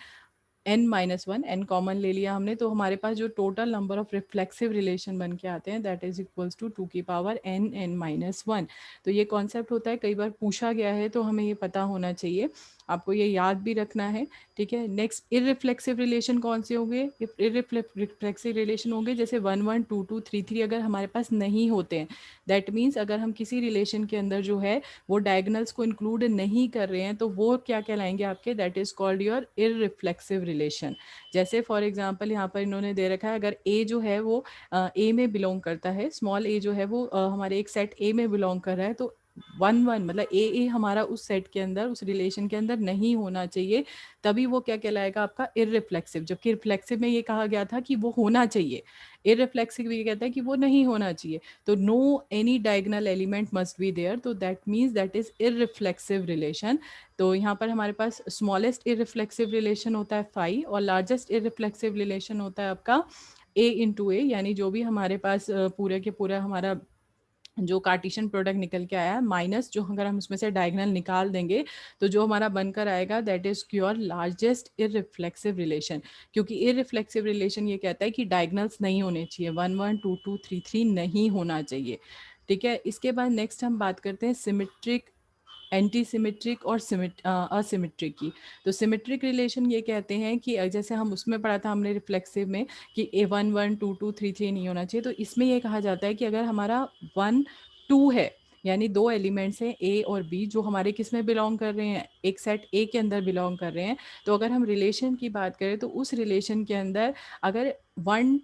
Speaker 1: n minus one, n common ले लिया हमने, तो हमारे पास जो total number of reflexive relation बन के आते हैं दैट इज इक्वल्स टू 2 की पावर n माइनस वन। तो ये कॉन्सेप्ट होता है, कई बार पूछा गया है, तो हमें ये पता होना चाहिए, आपको ये याद भी रखना है। ठीक है। नेक्स्ट, इररिफ्लेक्सिव रिलेशन कौन से होंगे, इररिफ्लेक्सिव रिलेशन होंगे जैसे 1 1 2 2 3 3 अगर हमारे पास नहीं होते हैं, दैट मीन्स अगर हम किसी रिलेशन के अंदर जो है वो डायगनल्स को इंक्लूड नहीं कर रहे हैं, तो वो क्या कहलाएंगे आपके, that is called your irreflexive relation. जैसे फॉर एग्जांपल यहाँ पर इन्होंने दे रखा है, अगर ए जो है वो ए में बिलोंग करता है, स्मॉल ए जो है वो हमारे एक सेट ए में बिलोंग कर रहा है, तो वन वन मतलब ए हमारा उस सेट के अंदर, उस रिलेशन के अंदर नहीं होना चाहिए, तभी वो क्या कहलाएगा आपका इररिफ्लेक्सिव। जबकि रिफ्लेक्सिव में ये कहा गया था कि वो होना चाहिए, इररिफ्लेक्सिव ये कहता है कि वो नहीं होना चाहिए। तो no any diagonal element must be there, तो that means that is irreflexive relation. तो यहाँ पर हमारे पास स्मॉलेस्ट इररिफ्लेक्सिव रिलेशन होता है फाई, और लार्जेस्ट इररिफ्लेक्सिव रिलेशन होता है आपका ए इंटू ए, यानी जो भी हमारे पास पूरे के पूरा हमारा जो कार्टिशियन प्रोडक्ट निकल के आया है माइनस जो अगर हम उसमें से डायगोनल निकाल देंगे तो जो हमारा बनकर आएगा that is your largest irreflexive relation. क्योंकि इररिफ्लेक्सिव रिलेशन ये कहता है कि डायगोनल्स नहीं होने चाहिए, one one two two three three नहीं होना चाहिए। ठीक है, इसके बाद नेक्स्ट हम बात करते हैं सिमेट्रिक, एंटी सिमेट्रिक और असिमेट्रिक की। तो सिमेट्रिक रिलेशन ये कहते हैं कि जैसे हम उसमें पढ़ा था हमने रिफ्लेक्सिव में कि a one one two two three three नहीं होना चाहिए, तो इसमें ये कहा जाता है कि अगर हमारा वन टू है, यानी दो एलिमेंट्स हैं ए और बी जो हमारे किस में बिलोंग कर रहे हैं, एक सेट ए के अंदर बिलोंग कर रहे हैं, तो अगर हम रिलेशन की बात करें तो उस रिलेशन के अंदर अगर वन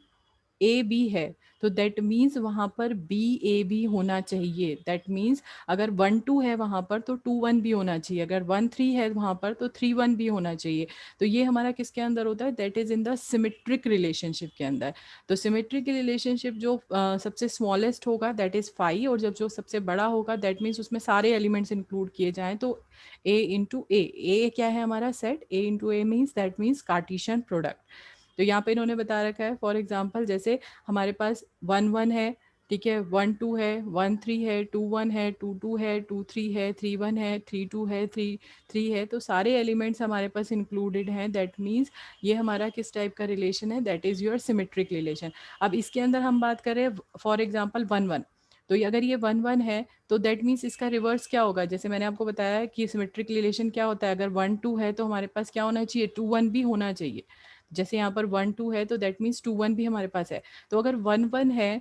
Speaker 1: ए बी है तो दैट मीन्स वहाँ पर बी ए भी होना चाहिए। दैट मीन्स अगर वन टू है वहाँ पर तो टू वन भी होना चाहिए, अगर वन थ्री है वहाँ पर तो थ्री वन भी होना चाहिए। तो ये हमारा किसके अंदर होता है, that is in the symmetric relationship के अंदर। तो सिमेट्रिक रिलेशनशिप जो सबसे स्मॉलेस्ट होगा दैट इज फाइव, और जब जो सबसे बड़ा होगा दैट मीन्स उसमें सारे एलिमेंट्स इंक्लूड किए जाएं तो ए इंटू ए क्या है हमारा set, A into A means that means Cartesian product. तो यहाँ पे इन्होंने बता रखा है फॉर एग्जाम्पल जैसे हमारे पास वन वन है, ठीक है, वन टू है, वन थ्री है, टू वन है, टू टू है, टू थ्री है, थ्री वन है, थ्री टू है, थ्री थ्री है, तो सारे एलिमेंट्स हमारे पास इंक्लूडेड हैं। दैट मीन्स ये हमारा किस टाइप का रिलेशन है, that is your symmetric relation. अब इसके अंदर हम बात करें फॉर एग्जाम्पल वन वन, तो अगर ये वन वन है तो दैट मीन्स इसका रिवर्स क्या होगा, जैसे मैंने आपको बताया कि सिमेट्रिक रिलेशन क्या होता है, अगर वन टू है तो हमारे पास क्या होना चाहिए, टू वन भी होना चाहिए। जैसे यहाँ पर वन टू है तो दैट मीन्स टू वन भी हमारे पास है। तो अगर वन वन है,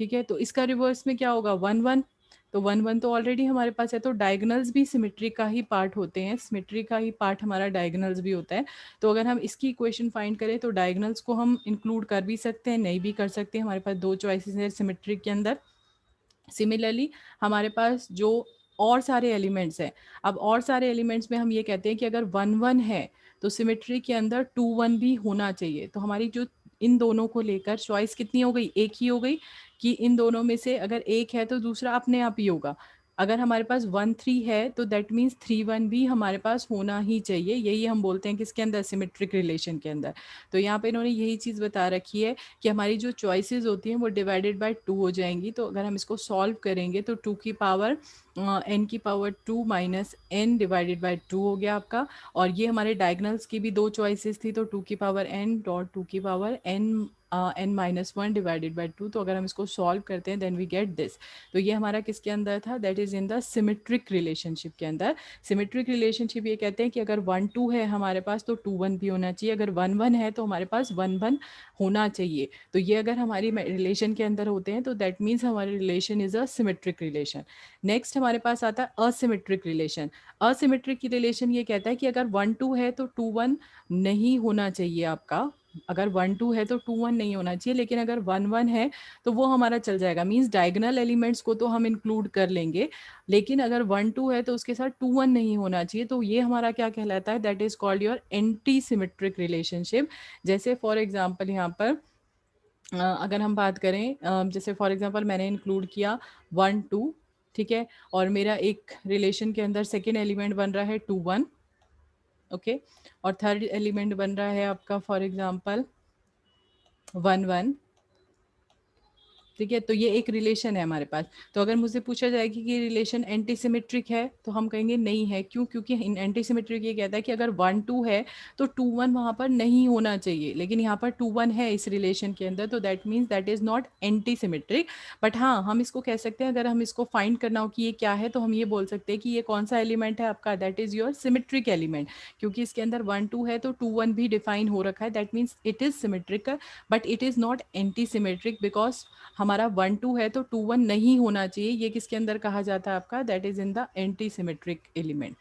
Speaker 1: ठीक है, तो इसका रिवर्स में क्या होगा, वन वन। तो वन वन तो ऑलरेडी हमारे पास है, तो डायगोनल्स भी सिमेट्री का ही पार्ट होते हैं, सिमेट्री का ही पार्ट हमारा डायगोनल्स भी होता है। तो अगर हम इसकी इक्वेशन फाइंड करें तो डायगोनल्स को हम इंक्लूड कर भी सकते हैं, नहीं भी कर सकते, हमारे पास दो चॉइसेस है सिमेट्रिक के अंदर। सिमिलरली हमारे पास जो और सारे एलिमेंट्स हैं, अब और सारे एलिमेंट्स में हम ये कहते हैं कि अगर वन वन है तो सिमेट्री के अंदर टू वन भी होना चाहिए। तो हमारी जो इन दोनों को लेकर चॉइस कितनी हो गई, एक ही हो गई, कि इन दोनों में से अगर एक है तो दूसरा अपने आप ही होगा। अगर हमारे पास वन थ्री है तो दैट मीन्स थ्री वन भी हमारे पास होना ही चाहिए, यही हम बोलते हैं किसके अंदर, सिमेट्रिक रिलेशन के अंदर। तो यहाँ पे इन्होंने यही चीज़ बता रखी है कि हमारी जो चॉइसेस होती हैं वो डिवाइडेड बाय टू हो जाएंगी। तो अगर हम इसको सॉल्व करेंगे तो टू की पावर एन की power two minus n divided by two हो गया आपका। और ये हमारे डायगनल्स की भी दो चॉइसेस थी, तो टू की पावर एन डॉट टू की power n n minus one divided by two. तो अगर हम इसको सॉल्व करते हैं देन वी गेट दिस। तो ये हमारा किसके अंदर था, that is in the symmetric relationship के अंदर। सिमेट्रिक रिलेशनशिप ये कहते हैं कि अगर वन टू है हमारे पास तो टू वन भी होना चाहिए, अगर वन वन है तो हमारे पास वन वन होना चाहिए। तो ये अगर हमारी रिलेशन के अंदर होते हैं तो दैट मीन्स हमारी relation is a symmetric relation. Next हमारे पास आता है असिमेट्रिक रिलेशन। असिमेट्रिक की रिलेशन ये कहता है कि अगर वन टू है तो टू वन नहीं होना चाहिए आपका, अगर वन टू है तो टू वन नहीं होना चाहिए, लेकिन अगर वन वन है तो वो हमारा चल जाएगा, मीन्स डायगोनल एलिमेंट्स को तो हम इंक्लूड कर लेंगे, लेकिन अगर वन टू है तो उसके साथ टू वन नहीं होना चाहिए। तो ये हमारा क्या कहलाता है, that is called your anti symmetric relationship. जैसे फॉर एग्जाम्पल यहाँ पर अगर हम बात करें जैसे फॉर एग्जांपल मैंने इंक्लूड किया वन टू, ठीक है, और मेरा एक रिलेशन के अंदर सेकेंड एलिमेंट बन रहा है टू वन, ओके, और थर्ड एलिमेंट बन रहा है आपका फॉर एग्जांपल वन वन, ठीक है। तो ये एक रिलेशन है हमारे पास। तो अगर मुझसे पूछा जाए कि ये रिलेशन एंटी सिमेट्रिक है तो हम कहेंगे नहीं है, क्यों, क्योंकि इन एंटी सिमेट्रिक ये कहता है कि अगर वन टू है तो टू वन वहाँ पर नहीं होना चाहिए, लेकिन यहाँ पर टू वन है इस रिलेशन के अंदर, तो that means that is not anti symmetric. But हाँ, हम इसको कह सकते हैं, अगर हम इसको फाइंड करना हो कि ये क्या है तो हम ये बोल सकते हैं कि ये कौन सा एलिमेंट है आपका, that is your symmetric element, क्योंकि इसके अंदर वन टू है तो टू वन भी डिफाइन हो रखा है, that means it is symmetric, but it is not anti symmetric because हमारा वन टू है तो टू वन नहीं होना चाहिए। ये किसके अंदर कहा जाता है आपका, that is in the anti symmetric element.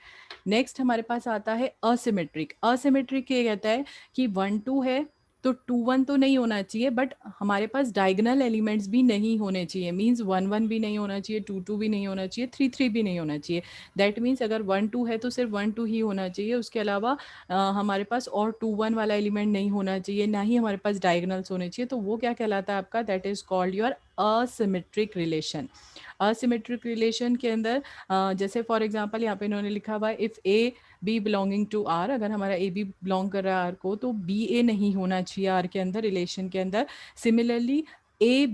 Speaker 1: Next हमारे पास आता है असिमेट्रिक। असिमेट्रिक ये कहता है कि वन टू है, तो 2 1 तो नहीं होना चाहिए, बट हमारे पास डायगनल एलिमेंट्स भी नहीं होने चाहिए। मीन्स 1 1 भी नहीं होना चाहिए, 2 2 भी नहीं होना चाहिए, 3 3 भी नहीं होना चाहिए। दैट मीन्स अगर 1 2 है तो सिर्फ 1 2 ही होना चाहिए, उसके अलावा हमारे पास और 2 1 वाला एलिमेंट नहीं होना चाहिए, ना ही हमारे पास डायगनल्स होने चाहिए। तो वो क्या कहलाता है आपका, that is called your asymmetric relation. Asymmetric relation के अंदर जैसे फॉर एग्जांपल यहाँ पे इन्होंने लिखा हुआ है, if a b belonging to R, अगर हमारा ए बी बिलोंग कर रहा है आर को, तो बी ए नहीं होना चाहिए आर के अंदर, रिलेशन के अंदर। सिमिलरली ए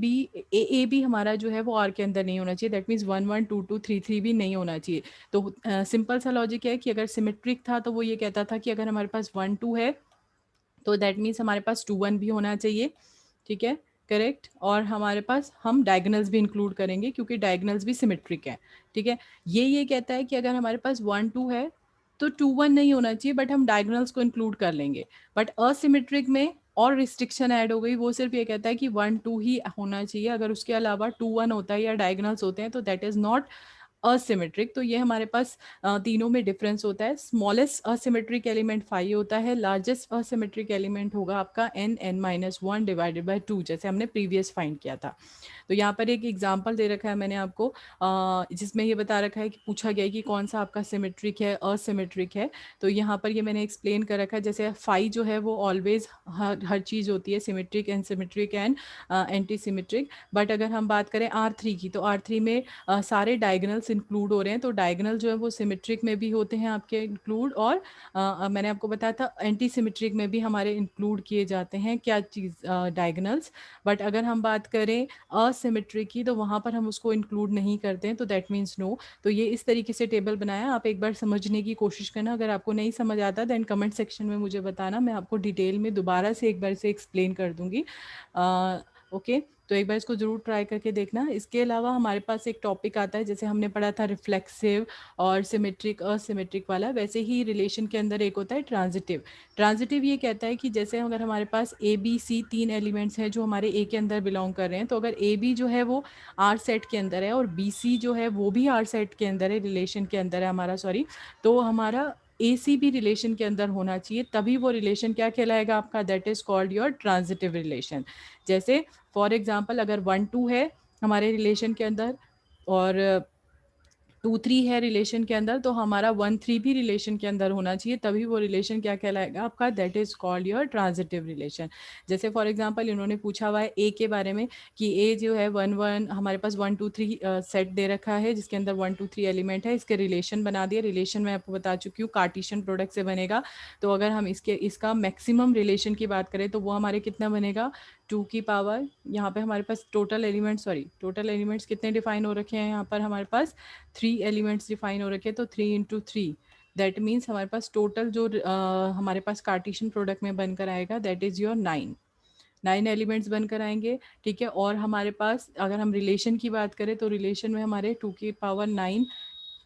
Speaker 1: बी हमारा जो है वो आर के अंदर नहीं होना चाहिए। दैट मीन्स 1 1 2 2 3 3 भी नहीं होना चाहिए। तो सिंपल सा लॉजिक है कि अगर सिमेट्रिक था तो वो ये कहता था कि अगर हमारे पास 1 2 है तो दैट मीन्स हमारे पास 2 1 भी होना चाहिए। ठीक है, करेक्ट। और हमारे पास हम डायगनल्स भी इंक्लूड करेंगे क्योंकि डायगनल्स भी सिमेट्रिक है। ठीक है, ये कहता है कि अगर हमारे पास 1 2 है तो 2 1 नहीं होना चाहिए, बट हम डायगनल्स को इंक्लूड कर लेंगे। बट असिमेट्रिक में और रिस्ट्रिक्शन ऐड हो गई, वो सिर्फ ये कहता है कि 1 2 ही होना चाहिए, अगर उसके अलावा 2 1 होता है या डायगनल्स होते हैं तो दैट इज नॉट असिमेट्रिक। तो ये हमारे पास तीनों में डिफरेंस होता है। स्मॉलेस्ट असिमेट्रिक एलिमेंट 5 होता है, लार्जेस्ट असिमेट्रिक एलिमेंट होगा आपका n n-1 डिवाइडेड बाय 2, जैसे हमने प्रीवियस फाइंड किया था। तो यहाँ पर एक एग्जांपल दे रखा है मैंने आपको, जिसमें ये बता रखा है कि पूछा गया है कि कौन सा आपका सिमेट्रिक है, असिमेट्रिक है। तो यहाँ पर ये मैंने एक्सप्लेन कर रखा है, जैसे फाई जो है वो ऑलवेज हर चीज़ होती है, symmetric and symmetric and anti symmetric. But अगर हम बात करें R3 की, तो R3 में सारे डायगनल्स इंक्लूड हो रहे हैं, तो डायगनल जो है वो सिमेट्रिक में भी होते हैं आपके इंक्लूड, और मैंने आपको बताया था एंटी सिमेट्रिक में भी हमारे इंक्लूड किए जाते हैं क्या चीज़, डायगनल्स। बट अगर हम बात करें असिमेट्रिक की, तो वहाँ पर हम उसको इंक्लूड नहीं करते हैं, तो दैट मीन्स नो। तो ये इस तरीके से टेबल बनाया, आप एक बार समझने की कोशिश करना। अगर आपको नहीं समझ आता देन कमेंट सेक्शन में मुझे बताना, मैं आपको डिटेल में दोबारा से एक बार से एक्सप्लेन कर दूंगी। ओके, तो एक बार इसको ज़रूर ट्राई करके देखना। इसके अलावा हमारे पास एक टॉपिक आता है, जैसे हमने पढ़ा था रिफ्लेक्सिव और सिमेट्रिक असिमेट्रिक वाला, वैसे ही रिलेशन के अंदर एक होता है ट्रांजिटिव। ट्रांजिटिव ये कहता है कि जैसे अगर हमारे पास ए बी सी 3 एलिमेंट्स हैं जो हमारे ए के अंदर बिलोंग कर रहे हैं, तो अगर ए बी जो है वो आर सेट के अंदर है और बी सी जो है वो भी आर सेट के अंदर है, रिलेशन के अंदर है हमारा, सॉरी, तो हमारा ए सी भी रिलेशन के अंदर होना चाहिए, तभी वो रिलेशन क्या कहलाएगा आपका, that is called your transitive relation. जैसे फॉर एग्जाम्पल अगर 1 2 है हमारे रिलेशन के अंदर और 2 3 है रिलेशन के अंदर, तो हमारा 1 3 भी रिलेशन के अंदर होना चाहिए, तभी वो रिलेशन क्या कहलाएगा आपका, that is called your transitive relation. जैसे फॉर एग्जांपल इन्होंने पूछा हुआ है ए के बारे में कि ए जो है 1 1, हमारे पास 1 2 3 सेट दे रखा है जिसके अंदर 1 2 3 एलिमेंट है, इसके रिलेशन बना दिए। रिलेशन मैं आपको बता चुकी हूँ कार्टिशियन प्रोडक्ट से बनेगा। तो अगर हम इसका मैक्सिमम रिलेशन की बात करें तो वो हमारे कितना बनेगा, 2 की पावर, यहाँ पे हमारे पास total elements, sorry total elements कितने डिफाइन हो रखे हैं यहाँ पर हमारे पास 3 एलिमेंट्स डिफाइन हो रखे हैं, तो 3 × 3, दैट मीन्स हमारे पास टोटल जो हमारे पास कार्टिशियन प्रोडक्ट में बनकर आएगा दैट इज़ योर 9 एलिमेंट्स बनकर आएंगे। ठीक है, और हमारे पास अगर हम रिलेशन की बात करें तो रिलेशन में हमारे 2 की पावर 9,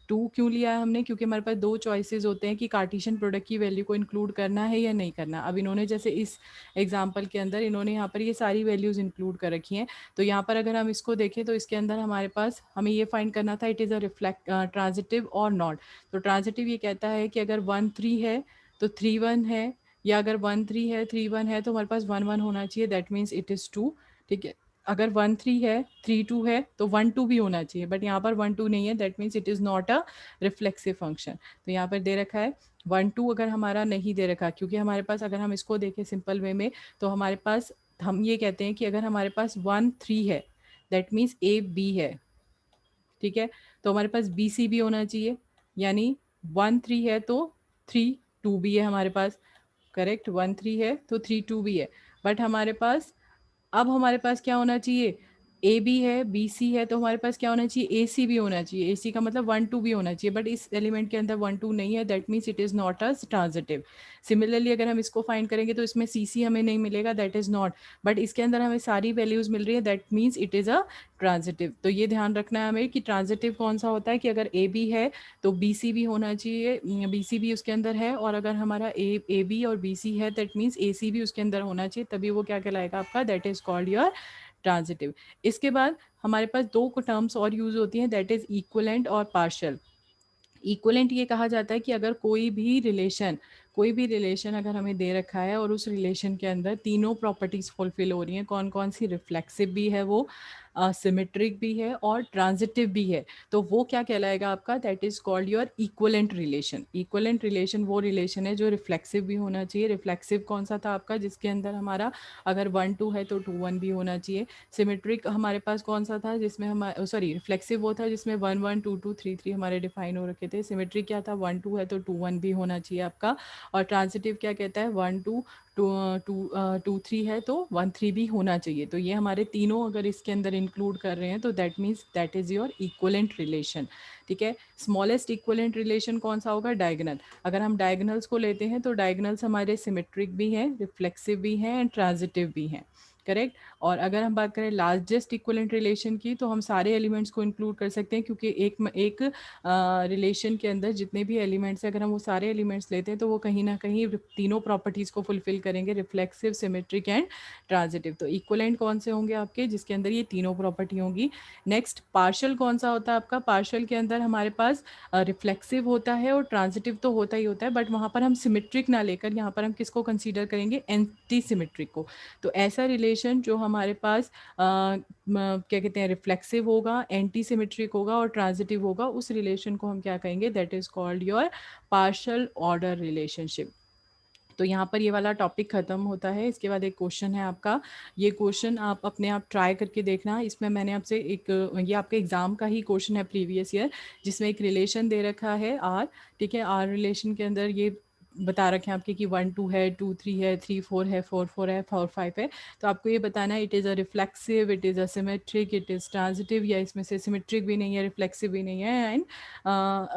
Speaker 1: 2 क्यों लिया है हमने, क्योंकि हमारे पास दो चॉइसेस होते हैं कि कार्टिशियन प्रोडक्ट की वैल्यू को इंक्लूड करना है या नहीं करना। अब इन्होंने जैसे इस एग्जांपल के अंदर इन्होंने यहाँ पर ये सारी वैल्यूज़ इंक्लूड कर रखी हैं, तो यहाँ पर अगर हम इसको देखें तो इसके अंदर हमारे पास हमें ये फाइंड करना था it is a reflect transitive और नॉट। तो ट्रांजिटिव ये कहता है कि अगर 1 3 है तो 3 1 है, या अगर 1 3 है 3 1 है तो हमारे पास 1 1 होना चाहिए, दैट मीन्स इट इज़ 2। ठीक है, अगर 1 3 है 3 2 है तो 1 2 भी होना चाहिए, बट यहाँ पर 1 2 नहीं है, that means it is not a reflexive function. तो यहाँ पर दे रखा है 1 2, अगर हमारा नहीं दे रखा, क्योंकि हमारे पास अगर हम इसको देखें सिंपल वे में तो हमारे पास हम ये कहते हैं कि अगर हमारे पास 1 3 है दैट मीन्स ए बी है। ठीक है, तो हमारे पास बी सी भी होना चाहिए, यानी 1 3 है तो 3 2 भी है हमारे पास, करेक्ट, 1 3 है तो 3 2 भी है। बट हमारे पास अब हमारे पास क्या होना चाहिए, ए बी है बी सी है, तो हमारे पास क्या होना चाहिए, ए सी भी होना चाहिए। ए सी का मतलब 1 2 भी होना चाहिए, बट इस एलिमेंट के अंदर 1 2 नहीं है, that means it is not a transitive. Similarly अगर हम इसको फाइंड करेंगे तो इसमें सी सी हमें नहीं मिलेगा, दैट इज़ नॉट, बट इसके अंदर हमें सारी वैल्यूज़ मिल रही है, that means it is a transitive. तो ये ध्यान रखना है हमें कि ट्रांजिटिव कौन सा होता है, कि अगर ए बी है तो बी सी भी होना चाहिए, बी सी भी उसके अंदर है, और अगर हमारा ए बी और बी सी है दैट मीन्स ए सी भी उसके अंदर होना चाहिए, तभी वो क्या कहलाएगा आपका, that is called your transitive. इसके बाद हमारे पास दो टर्म्स और यूज होती हैं, दैट इज इक्वलेंट और पार्शियल। इक्वलेंट ये कहा जाता है कि अगर कोई भी रिलेशन कोई भी रिलेशन अगर हमें दे रखा है और उस रिलेशन के अंदर तीनों प्रॉपर्टीज फुलफिल हो रही हैं, कौन कौन सी, रिफ्लेक्सिव भी है वो, सिमेट्रिक भी है और ट्रांजिटिव भी है, तो वो क्या कहलाएगा आपका, that is called your equivalent relation. Equivalent relation वो रिलेशन है जो रिफ्लेक्सिव भी होना चाहिए। रिफ्लेक्सिव कौन सा था आपका, जिसके अंदर हमारा अगर 1 2 है तो 2 1 भी होना चाहिए। सिमेट्रिक हमारे पास कौन सा था, जिसमें हम, सॉरी, रिफ्लेक्सिव वो था जिसमें 1 1 2 2 3 3 हमारे डिफाइन हो रखे थे। सिमेट्रिक क्या था, 1 2 है तो 2 1 भी होना चाहिए आपका। और ट्रांजिटिव क्या कहता है, 1 2 टू टू 2 3 है तो 1 3 भी होना चाहिए। तो ये हमारे तीनों अगर इसके अंदर इंक्लूड कर रहे हैं तो that means that is your equivalent relation. ठीक है। स्मॉलेस्ट इक्वलेंट रिलेशन कौन सा होगा, डायगनल। अगर हम डायगनल्स को लेते हैं तो डायगनल्स हमारे सिमेट्रिक भी हैं, रिफ्लेक्सिव भी हैं एंड ट्रांजिटिव भी हैं। करेक्ट। और अगर हम बात करें लार्जेस्ट इक्वलेंट रिलेशन की, तो हम सारे एलिमेंट्स को इंक्लूड कर सकते हैं, क्योंकि एक रिलेशन के अंदर जितने भी एलिमेंट्स हैं, अगर हम वो सारे एलिमेंट्स लेते हैं तो वो कहीं ना कहीं तीनों प्रॉपर्टीज़ को फुलफिल करेंगे, रिफ्लेक्सिव, सिमेट्रिक एंड ट्रांजिटिव। तो इक्वलेंट कौन से होंगे आपके, जिसके अंदर ये तीनों प्रॉपर्टी होंगी। नेक्स्ट, पार्शियल कौन सा होता है आपका, पार्शियल के अंदर हमारे पास रिफ्लेक्सिव होता है और ट्रांजिटिव तो होता ही होता है, बट वहाँ पर हम सिमेट्रिक ना लेकर यहाँ पर हम किसको कंसीडर करेंगे, एंटी सिमेट्रिक को। तो ऐसा रिलेशन जो हमारे पास क्या कहते हैं, रिफ्लेक्सिव होगा, एंटी सिमेट्रिक होगा और ट्रांजिटिव होगा, उस रिलेशन को हम क्या कहेंगे, that is called your partial order relationship. तो यहाँ पर ये वाला टॉपिक ख़त्म होता है। इसके बाद एक क्वेश्चन है आपका, ये क्वेश्चन आप अपने आप ट्राई करके देखना। इसमें मैंने आपसे एक, ये आपके एग्ज़ाम का ही क्वेश्चन है प्रीवियस ईयर, जिसमें एक रिलेशन दे रखा है आर। ठीक है। आर रिलेशन के अंदर ये बता रखे हैं आपके कि 1 2 है, 2 3 है, 3 4 है, 4 4 है, 4 5 है। तो आपको ये बताना है it is a reflexive, it is a symmetric, it is transitive, या इसमें से सिमेट्रिक भी नहीं है, रिफ्लेक्सिव भी नहीं है एंड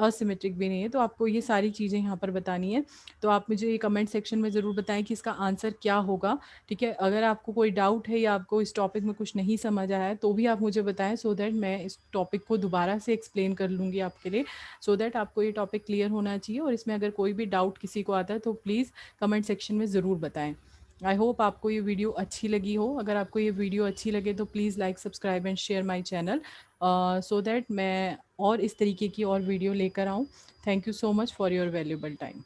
Speaker 1: असिमेट्रिक भी नहीं है। तो आपको ये सारी चीज़ें यहाँ पर बतानी है। तो आप मुझे ये कमेंट सेक्शन में ज़रूर बताएं कि इसका आंसर क्या होगा। ठीक है। अगर आपको कोई डाउट है या आपको इस टॉपिक में कुछ नहीं समझ आया है तो भी आप मुझे बताएं, सो दैट मैं इस टॉपिक को दोबारा से एक्सप्लेन कर लूँगी आपके लिए, सो दैट आपको ये टॉपिक क्लियर होना चाहिए। और इसमें अगर कोई भी डाउट किसी को आता है तो प्लीज़ कमेंट सेक्शन में ज़रूर बताएं। आई होप आपको ये वीडियो अच्छी लगी हो। अगर आपको ये वीडियो अच्छी लगे तो please like, subscribe and share my channel, so that मैं और इस तरीके की और वीडियो लेकर आऊँ। Thank you so much for your valuable time.